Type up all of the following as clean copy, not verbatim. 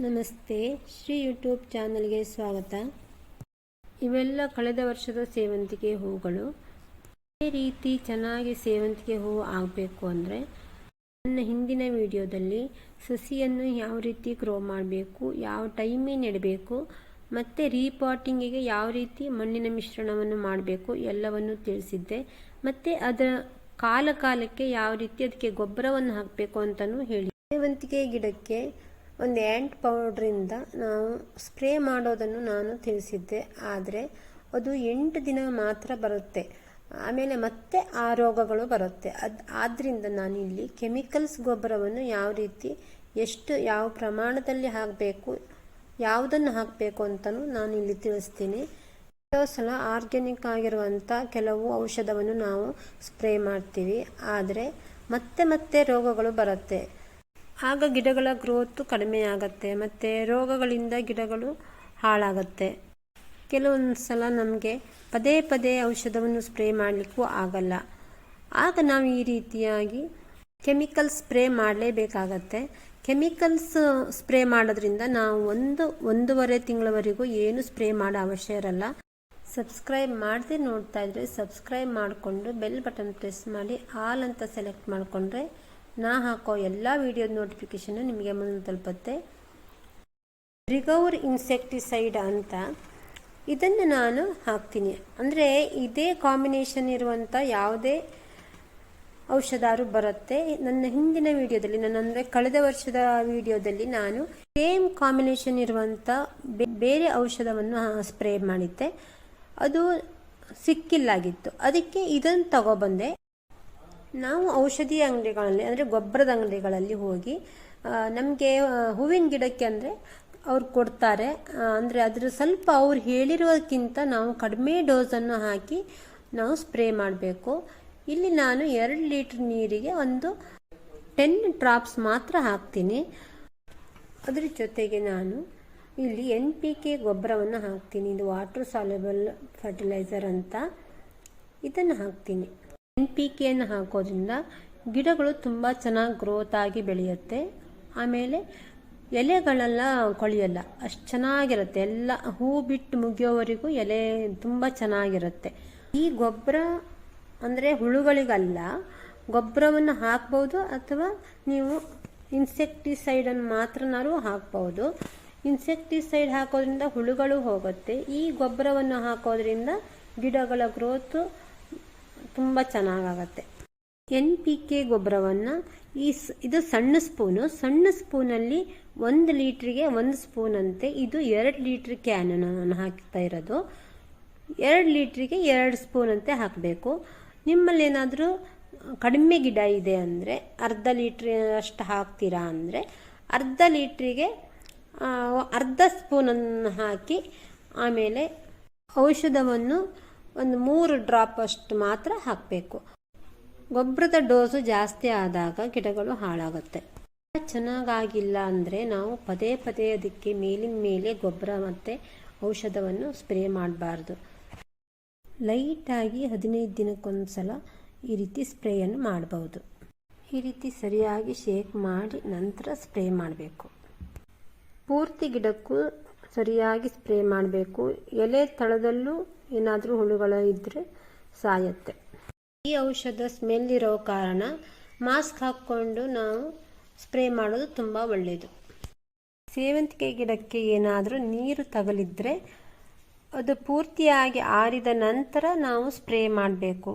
ನಮಸ್ತೆ, ಶ್ರೀ ಯೂಟ್ಯೂಬ್ ಚಾನಲ್ಗೆ ಸ್ವಾಗತ. ಇವೆಲ್ಲ ಕಳೆದ ವರ್ಷದ ಸೇವಂತಿಗೆ ಹೂಗಳು. ಇದೇ ರೀತಿ ಚೆನ್ನಾಗಿ ಸೇವಂತಿಗೆ ಹೂವು ಆಗಬೇಕು ಅಂದರೆ ನನ್ನ ಹಿಂದಿನ ವಿಡಿಯೋದಲ್ಲಿ ಸಸಿಯನ್ನು ಯಾವ ರೀತಿ ಗ್ರೋ ಮಾಡಬೇಕು, ಯಾವ ಟೈಮಿಗೆ ನೆಡಬೇಕು ಮತ್ತು ರೀಪಾಟಿಂಗಿಗೆ ಯಾವ ರೀತಿ ಮಣ್ಣಿನ ಮಿಶ್ರಣವನ್ನು ಮಾಡಬೇಕು ಎಲ್ಲವನ್ನು ತಿಳಿಸಿದ್ದೆ. ಮತ್ತು ಅದರ ಕಾಲಕ್ಕೆ ಯಾವ ರೀತಿ ಅದಕ್ಕೆ ಗೊಬ್ಬರವನ್ನು ಹಾಕಬೇಕು ಅಂತಲೂ ಹೇಳಿ. ಸೇವಂತಿಗೆ ಗಿಡಕ್ಕೆ ಒಂದು ಆ್ಯಂಟ್ ಪೌಡ್ರಿಂದ ನಾವು ಸ್ಪ್ರೇ ಮಾಡೋದನ್ನು ನಾನು ತಿಳಿಸಿದ್ದೆ. ಆದರೆ ಅದು 8 ದಿನ ಮಾತ್ರ ಬರುತ್ತೆ, ಆಮೇಲೆ ಮತ್ತೆ ಆ ರೋಗಗಳು ಬರುತ್ತೆ. ಆದ್ದರಿಂದ ನಾನಿಲ್ಲಿ ಕೆಮಿಕಲ್ಸ್ ಗೊಬ್ಬರವನ್ನು ಯಾವ ರೀತಿ ಯಾವ ಪ್ರಮಾಣದಲ್ಲಿ ಹಾಕಬೇಕು, ಯಾವುದನ್ನು ಹಾಕಬೇಕು ಅಂತಲೂ ನಾನು ಇಲ್ಲಿ ತಿಳಿಸ್ತೀನಿ. ಕೆಲವು ಸಲ ಆರ್ಗ್ಯಾನಿಕ್ ಆಗಿರುವಂಥ ಕೆಲವು ಔಷಧವನ್ನು ನಾವು ಸ್ಪ್ರೇ ಮಾಡ್ತೀವಿ, ಆದರೆ ಮತ್ತೆ ರೋಗಗಳು ಬರುತ್ತೆ. ಆಗ ಗಿಡಗಳ ಗ್ರೋತು ಕಡಿಮೆ ಆಗುತ್ತೆ ಮತ್ತು ರೋಗಗಳಿಂದ ಗಿಡಗಳು ಹಾಳಾಗುತ್ತೆ. ಕೆಲವೊಂದು ಸಲ ನಮಗೆ ಪದೇ ಔಷಧವನ್ನು ಸ್ಪ್ರೇ ಮಾಡಲಿಕ್ಕೂ ಆಗಲ್ಲ. ಆಗ ನಾವು ಈ ರೀತಿಯಾಗಿ ಕೆಮಿಕಲ್ ಸ್ಪ್ರೇ ಮಾಡಲೇಬೇಕಾಗತ್ತೆ. ಕೆಮಿಕಲ್ಸ್ ಸ್ಪ್ರೇ ಮಾಡೋದ್ರಿಂದ ನಾವು 1-1.5 ತಿಂಗಳವರೆಗೂ ಏನು ಸ್ಪ್ರೇ ಮಾಡೋ ಅವಶ್ಯ ಇರಲ್ಲ. ಸಬ್ಸ್ಕ್ರೈಬ್ ಮಾಡದೆ ನೋಡ್ತಾ ಇದ್ರೆ ಸಬ್ಸ್ಕ್ರೈಬ್ ಮಾಡಿಕೊಂಡು ಬೆಲ್ ಬಟನ್ ಪ್ರೆಸ್ ಮಾಡಿ ಆಲ್ ಅಂತ ಸೆಲೆಕ್ಟ್ ಮಾಡಿಕೊಂಡ್ರೆ ನಾ ಹಾಕೋ ಎಲ್ಲ ವಿಡಿಯೋದ ನೋಟಿಫಿಕೇಷನ್ ನಿಮಗೆ ಮುಂದೆ ತಲುಪುತ್ತೆ. ರಿಗೌರ್ ಇನ್ಸೆಕ್ಟಿಸೈಡ್ ಅಂತ ಇದನ್ನು ನಾನು ಹಾಕ್ತೀನಿ. ಅಂದರೆ ಇದೇ ಕಾಂಬಿನೇಷನ್ ಇರುವಂಥ ಯಾವುದೇ ಔಷಧಾರು ಬರುತ್ತೆ. ನನ್ನ ಹಿಂದಿನ ವಿಡಿಯೋದಲ್ಲಿ ಅಂದರೆ ಕಳೆದ ವರ್ಷದ ವಿಡಿಯೋದಲ್ಲಿ ನಾನು ಸೇಮ್ ಕಾಂಬಿನೇಷನ್ ಇರುವಂಥ ಬೇರೆ ಔಷಧವನ್ನು ಸ್ಪ್ರೇ ಮಾಡಿದ್ದೆ. ಅದು ಸಿಕ್ಕಿಲ್ಲಾಗಿತ್ತು, ಅದಕ್ಕೆ ಇದನ್ನು ತಗೊಬಂದೆ. ನಾವು ಔಷಧಿ ಅಂಗಡಿಗಳಲ್ಲಿ ಅಂದರೆ ಗೊಬ್ಬರದ ಅಂಗಡಿಗಳಲ್ಲಿ ಹೋಗಿ ನಮಗೆ ಹೂವಿನ ಗಿಡಕ್ಕೆ ಅಂದರೆ ಅವ್ರು ಕೊಡ್ತಾರೆ. ಅಂದರೆ ಅದ್ರ ಸ್ವಲ್ಪ ಅವ್ರು ಹೇಳಿರೋದಕ್ಕಿಂತ ನಾವು ಕಡಿಮೆ ಡೋಸನ್ನು ಹಾಕಿ ನಾವು ಸ್ಪ್ರೇ ಮಾಡಬೇಕು. ಇಲ್ಲಿ ನಾನು 2 ಲೀಟ್ರ್ ನೀರಿಗೆ ಒಂದು 10 ಡ್ರಾಪ್ಸ್ ಮಾತ್ರ ಹಾಕ್ತೀನಿ. ಅದ್ರ ಜೊತೆಗೆ ನಾನು ಇಲ್ಲಿ NPK ಗೊಬ್ಬರವನ್ನು ಹಾಕ್ತೀನಿ. ಇದು ವಾಟರ್ ಸಾಲ್ಯುಬಲ್ ಫರ್ಟಿಲೈಸರ್ ಅಂತ, ಇದನ್ನು ಹಾಕ್ತೀನಿ. NPKಯನ್ನು ಹಾಕೋದ್ರಿಂದ ಗಿಡಗಳು ತುಂಬ ಚೆನ್ನಾಗಿ ಗ್ರೋತ್ ಆಗಿ ಬೆಳೆಯುತ್ತೆ. ಆಮೇಲೆ ಎಲೆಗಳೆಲ್ಲ ಕೊಳೆಯಲ್ಲ, ಅಷ್ಟು ಚೆನ್ನಾಗಿರುತ್ತೆ. ಎಲ್ಲ ಹೂ ಬಿಟ್ಟು ಮುಗಿಯೋವರೆಗೂ ಎಲೆ ತುಂಬ ಚೆನ್ನಾಗಿರುತ್ತೆ. ಈ ಗೊಬ್ಬರ ಅಂದರೆ ಹುಳುಗಳಿಗಲ್ಲ, ಗೊಬ್ಬರವನ್ನು ಹಾಕ್ಬೋದು ಅಥವಾ ನೀವು ಇನ್ಸೆಕ್ಟಿಸೈಡನ್ನು ಮಾತ್ರನಾರು ಹಾಕ್ಬೋದು. ಇನ್ಸೆಕ್ಟಿಸೈಡ್ ಹಾಕೋದ್ರಿಂದ ಹುಳುಗಳು ಹೋಗುತ್ತೆ. ಈ ಗೊಬ್ಬರವನ್ನು ಹಾಕೋದ್ರಿಂದ ಗಿಡಗಳ ಗ್ರೋತು ತುಂಬ ಚೆನ್ನಾಗಾಗತ್ತೆ. NPK ಗೊಬ್ಬರವನ್ನು ಇದು ಸಣ್ಣ ಸ್ಪೂನಲ್ಲಿ 1 ಲೀಟ್ರಿಗೆ 1 ಸ್ಪೂನ್ ಅಂತೆ. ಇದು 2 ಲೀಟ್ರ್ ಕ್ಯಾನ್ ನಾನು ಹಾಕ್ತಾ ಇರೋದು. 2 ಲೀಟ್ರಿಗೆ 2 ಸ್ಪೂನ್ ಅಂತೆ ಹಾಕಬೇಕು. ನಿಮ್ಮಲ್ಲಿ ಏನಾದರೂ ಕಡಿಮೆ ಗಿಡ ಇದೆ ಅಂದರೆ ಅರ್ಧ ಲೀಟ್ರ್ ಅಷ್ಟು ಹಾಕ್ತೀರಾ ಅಂದರೆ ಅರ್ಧ ಲೀಟ್ರಿಗೆ ಅರ್ಧ ಸ್ಪೂನನ್ನು ಹಾಕಿ ಆಮೇಲೆ ಔಷಧವನ್ನು ಒಂದು 3 ಡ್ರಾಪ್ ಅಷ್ಟು ಮಾತ್ರ ಹಾಕಬೇಕು. ಗೊಬ್ಬರದ ಡೋಸು ಜಾಸ್ತಿ ಆದಾಗ ಗಿಡಗಳು ಹಾಳಾಗುತ್ತೆ. ಚೆನ್ನಾಗಾಗಿಲ್ಲ ಅಂದರೆ ನಾವು ಪದೇ ಅದಕ್ಕೆ ಮೇಲಿನ ಮೇಲೆ ಗೊಬ್ಬರ ಮತ್ತು ಔಷಧವನ್ನು ಸ್ಪ್ರೇ ಮಾಡಬಾರ್ದು. ಲೈಟಾಗಿ 15 ದಿನಕ್ಕೊಂದು ಸಲ ಈ ರೀತಿ ಸ್ಪ್ರೇಯನ್ನು ಮಾಡಬಹುದು. ಈ ರೀತಿ ಸರಿಯಾಗಿ ಶೇಕ್ ಮಾಡಿ ನಂತರ ಸ್ಪ್ರೇ ಮಾಡಬೇಕು. ಪೂರ್ತಿ ಗಿಡಕ್ಕೂ ಸರಿಯಾಗಿ ಸ್ಪ್ರೇ ಮಾಡಬೇಕು. ಎಲೆ ತಳದಲ್ಲೂ ಏನಾದರೂ ಹುಳುಗಳು ಇದ್ದರೆ ಸಾಯುತ್ತೆ. ಈ ಔಷಧ ಸ್ಮೆಲ್ ಇರೋ ಕಾರಣ ಮಾಸ್ಕ್ ಹಾಕ್ಕೊಂಡು ನಾವು ಸ್ಪ್ರೇ ಮಾಡೋದು ತುಂಬ ಒಳ್ಳೆಯದು. ಸೇವಂತಿಗೆ ಗಿಡಕ್ಕೆ ಏನಾದರೂ ನೀರು ತಗಲಿದ್ರೆ ಅದು ಪೂರ್ತಿಯಾಗಿ ಆರಿದ ನಂತರ ನಾವು ಸ್ಪ್ರೇ ಮಾಡಬೇಕು.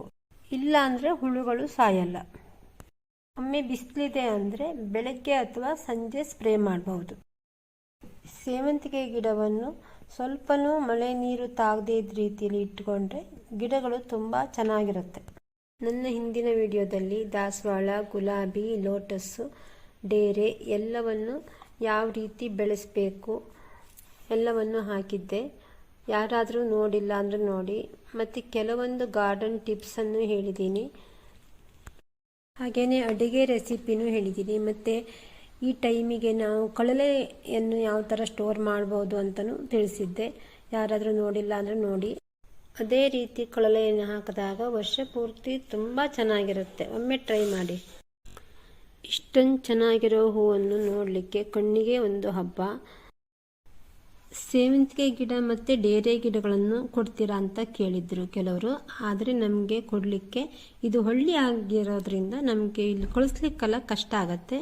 ಇಲ್ಲ ಅಂದರೆ ಹುಳುಗಳು ಸಾಯಲ್ಲ. ಒಮ್ಮೆ ಬಿಸಿಲಿದೆ ಅಂದರೆ ಬೆಳಗ್ಗೆ ಅಥವಾ ಸಂಜೆ ಸ್ಪ್ರೇ ಮಾಡಬಹುದು. ಸೇವಂತಿಗೆ ಗಿಡವನ್ನು ಸ್ವಲ್ಪನೂ ಮಳೆ ನೀರು ತಾಗದೇ ಇದ್ದ ರೀತಿಯಲ್ಲಿ ಇಟ್ಕೊಂಡ್ರೆ ಗಿಡಗಳು ತುಂಬ ಚೆನ್ನಾಗಿರುತ್ತೆ. ನನ್ನ ಹಿಂದಿನ ವಿಡಿಯೋದಲ್ಲಿ ದಾಸವಾಳ, ಗುಲಾಬಿ, ಲೋಟಸ್ಸು, ಡೇರೆ ಎಲ್ಲವನ್ನು ಯಾವ ರೀತಿ ಬೆಳೆಸಬೇಕು ಎಲ್ಲವನ್ನು ಹಾಕಿದ್ದೆ. ಯಾರಾದರೂ ನೋಡಿಲ್ಲ ಅಂದರೆ ನೋಡಿ. ಮತ್ತು ಕೆಲವೊಂದು ಗಾರ್ಡನ್ ಟಿಪ್ಸನ್ನು ಹೇಳಿದ್ದೀನಿ. ಹಾಗೆಯೇ ಅಡುಗೆ ರೆಸಿಪಿನೂ ಹೇಳಿದ್ದೀನಿ. ಮತ್ತು ಈ ಟೈಮಿಗೆ ನಾವು ಕಳಲೆಯನ್ನು ಯಾವ ಥರ ಸ್ಟೋರ್ ಮಾಡ್ಬೋದು ಅಂತಲೂ ತಿಳಿಸಿದ್ದೆ. ಯಾರಾದರೂ ನೋಡಿಲ್ಲ ಅಂದರೆ ನೋಡಿ. ಅದೇ ರೀತಿ ಕಳಲೆಯನ್ನು ಹಾಕಿದಾಗ ವರ್ಷ ಪೂರ್ತಿ ತುಂಬ ಚೆನ್ನಾಗಿರುತ್ತೆ. ಒಮ್ಮೆ ಟ್ರೈ ಮಾಡಿ. ಇಷ್ಟೊಂದು ಚೆನ್ನಾಗಿರೋ ಹೂವನ್ನು ನೋಡಲಿಕ್ಕೆ ಕಣ್ಣಿಗೆ ಒಂದು ಹಬ್ಬ. ಸೇವಂತಿಗೆ ಗಿಡ ಮತ್ತು ಡೇರೆ ಗಿಡಗಳನ್ನು ಕೊಡ್ತೀರಾ ಅಂತ ಕೇಳಿದ್ರು ಕೆಲವರು. ಆದರೆ ನಮಗೆ ಕೊಡಲಿಕ್ಕೆ ಇದು ಹಳ್ಳಿ ಆಗಿರೋದ್ರಿಂದ ನಮಗೆ ಇಲ್ಲಿ ಕಳಿಸ್ಲಿಕ್ಕೆಲ್ಲ ಕಷ್ಟ ಆಗುತ್ತೆ.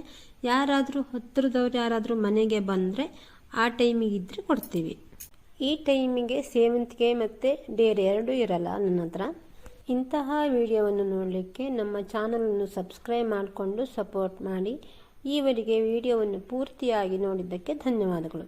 ಯಾರಾದರೂ ಹತ್ತಿರದವ್ರು ಯಾರಾದರೂ ಮನೆಗೆ ಬಂದರೆ ಆ ಟೈಮಿಗೆ ಇದ್ದರೆ ಕೊಡ್ತೀವಿ. ಈ ಟೈಮಿಗೆ ಸೇವಂತಿಗೆ ಮತ್ತು ಡೇರೆ ಎರಡೂ ಇರಲ್ಲ ನನ್ನ ಹತ್ರ. ಇಂತಹ ವಿಡಿಯೋವನ್ನು ನೋಡಲಿಕ್ಕೆ ನಮ್ಮ ಚಾನಲನ್ನು ಸಬ್ಸ್ಕ್ರೈಬ್ ಮಾಡಿಕೊಂಡು ಸಪೋರ್ಟ್ ಮಾಡಿ. ಈವರೆಗೆ ವಿಡಿಯೋವನ್ನು ಪೂರ್ತಿಯಾಗಿ ನೋಡಿದ್ದಕ್ಕೆ ಧನ್ಯವಾದಗಳು.